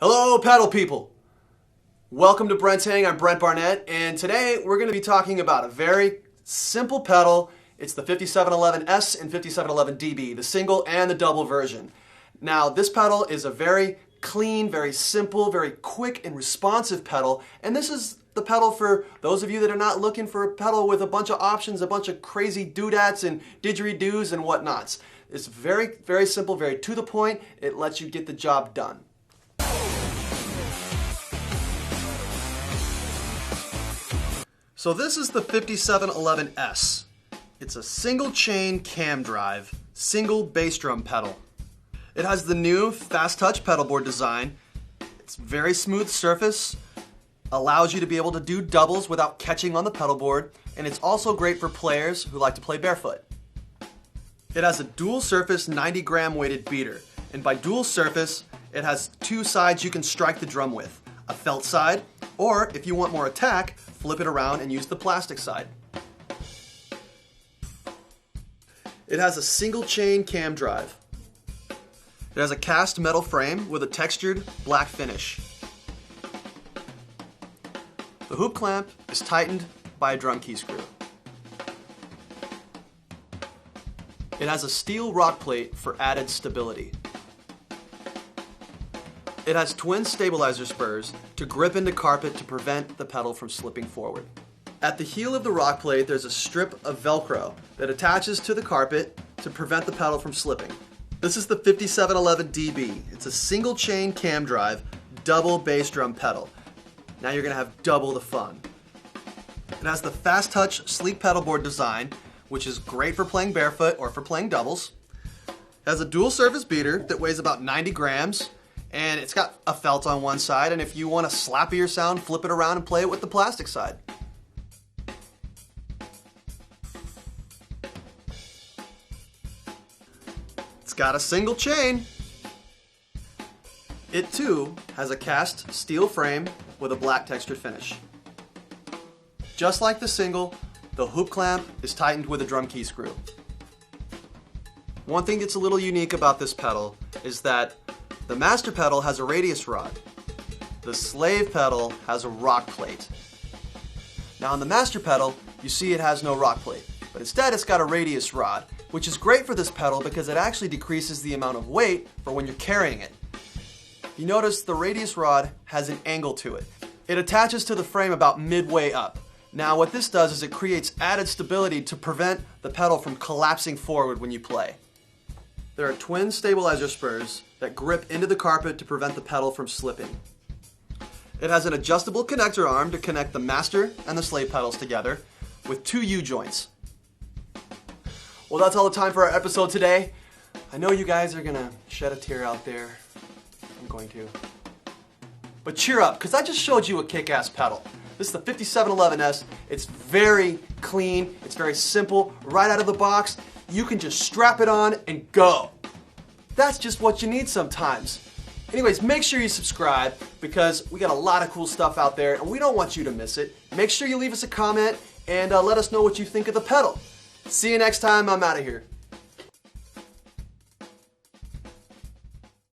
Hello, pedal people. Welcome to Brent's Hang. I'm Brent Barnett, and today we're going to be talking about a very simple pedal. It's the 5711S and 5711DB, the single and the double version. Now, this pedal is a very clean, very simple, very quick and responsive pedal, and this is the pedal for those of you that are not looking for a pedal with a bunch of options, a bunch of crazy doodads and didgeridoos and whatnots. It's very, very simple, very to the point. It lets you get the job done. So this is the 5711S. It's a single chain cam drive, single bass drum pedal. It has the new fast touch pedal board design. It's very smooth surface, allows you to be able to do doubles without catching on the pedal board, and it's also great for players who like to play barefoot. It has a dual surface 90-gram weighted beater, and by dual surface, it has two sides you can strike the drum with, a felt side, or if you want more attack, flip it around and use the plastic side. It has a single chain cam drive. It has a cast metal frame with a textured black finish. The hoop clamp is tightened by a drum key screw. It has a steel rock plate for added stability. It has twin stabilizer spurs to grip into carpet to prevent the pedal from slipping forward. At the heel of the rock plate, there's a strip of Velcro that attaches to the carpet to prevent the pedal from slipping. This is the 5711DB. It's a single chain cam drive, double bass drum pedal. Now you're gonna have double the fun. It has the fast touch sleek pedal board design, which is great for playing barefoot or for playing doubles. It has a dual surface beater that weighs about 90 grams, and it's got a felt on one side, and if you want a slappier sound, flip it around and play it with the plastic side. It's got a single chain. It too has a cast steel frame with a black textured finish. Just like the single, the hoop clamp is tightened with a drum key screw. One thing that's a little unique about this pedal is that the master pedal has a radius rod. The slave pedal has a rock plate. Now on the master pedal, you see it has no rock plate, but instead it's got a radius rod, which is great for this pedal because it actually decreases the amount of weight for when you're carrying it. You notice the radius rod has an angle to it. It attaches to the frame about midway up. Now what this does is it creates added stability to prevent the pedal from collapsing forward when you play. There are twin stabilizer spurs that grip into the carpet to prevent the pedal from slipping. It has an adjustable connector arm to connect the master and the slave pedals together with two U-joints. Well, that's all the time for our episode today. I know you guys are gonna shed a tear out there. I'm going to. But cheer up, because I just showed you a kick-ass pedal. This is the 5711S. It's very clean, it's very simple, right out of the box. You can just strap it on and go. That's just what you need sometimes. Anyways, make sure you subscribe because we got a lot of cool stuff out there and we don't want you to miss it. Make sure you leave us a comment and let us know what you think of the pedal. See you next time. I'm out of here.